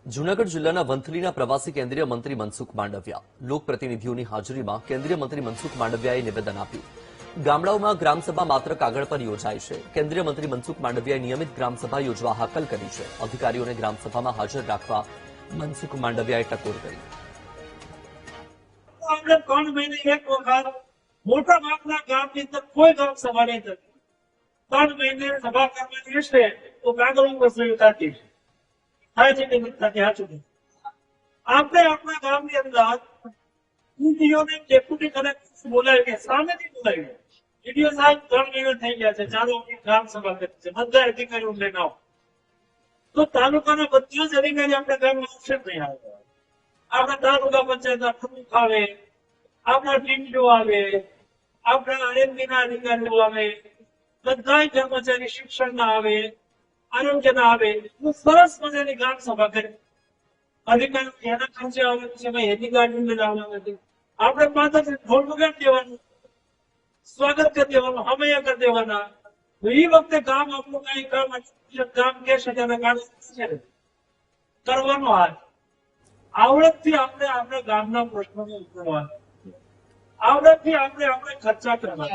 જૂનાગઢ જિલ્લાના વંથલીના પ્રવાસી કેન્દ્રીય મંત્રી મનસુખ માંડવિયા લોકપ્રતિનિધિઓની હાજરીમાં કેન્દ્રીય મંત્રી મનસુખ માંડવિયાએ નિવેદન આપ્યું. ગામડાઓમાં ગ્રામસભા માત્ર કાગળ પર યોજાય છે. કેન્દ્રીય મંત્રી મનસુખ માંડવિયાએ નિયમિત ગ્રામસભા યોજવા હાકલ કરી છે. અધિકારીઓને ગ્રામસભામાં હાજર રાખવા મનસુખ માંડવિયાએ ટકોર કરી. આપણે 3 મહિને એક વખત મોટા ભાગના ગામની અંદર કોઈ ગામ સભા નહીં થતી. 3 મહિને સભા કરવાની રહેશે તો કાગળો વસૂલ થતી થાય છે કે નથી થતી? સાચું. આપણે આપણા ગામની અંદર ડીડીઓને ડેપ્યુટી કલેક્ટર બોલાવીએ, સામેથી બોલાવીએ. ડીડીઓ સાહેબ 3 મહિના થઈ ગયા છે, ચાલો ગ્રામ સભા કરી છે, બધા અધિકારીઓ લઈને આવો. તો તાલુકાના બધા જ અધિકારી આપણા ગામમાં આવશે નહીં આવે. આપણા તાલુકા પંચાયતના પ્રમુખ આવે, આપણા ટીડીઓ આવે, આપણા આરએમપીના અધિકારીઓ આવે, બધા કર્મચારી શિક્ષણના આવે, આરોગ્યના આવે. સરસ મજાની ગ્રામ સભા કરી. અધિકારીઓ એના ખર્ચે આવવાનું છે, ભાઈ એની ગાડી લઈને આવવાનું નથી. આપણે પાછળથી ઢોલ વગાડી દેવાનું, સ્વાગત કરી દેવાનું, હમૈયા કરી દેવાના. એ વખતે ગામ આપણું કઈ કામ ગામ કહેશે તેના કારણે કરવાનો હાથ. આવડતથી આપણે આપણા ગામના પ્રશ્નોને ઉકેલવા, આવડતથી આપણે ખર્ચા કરવા.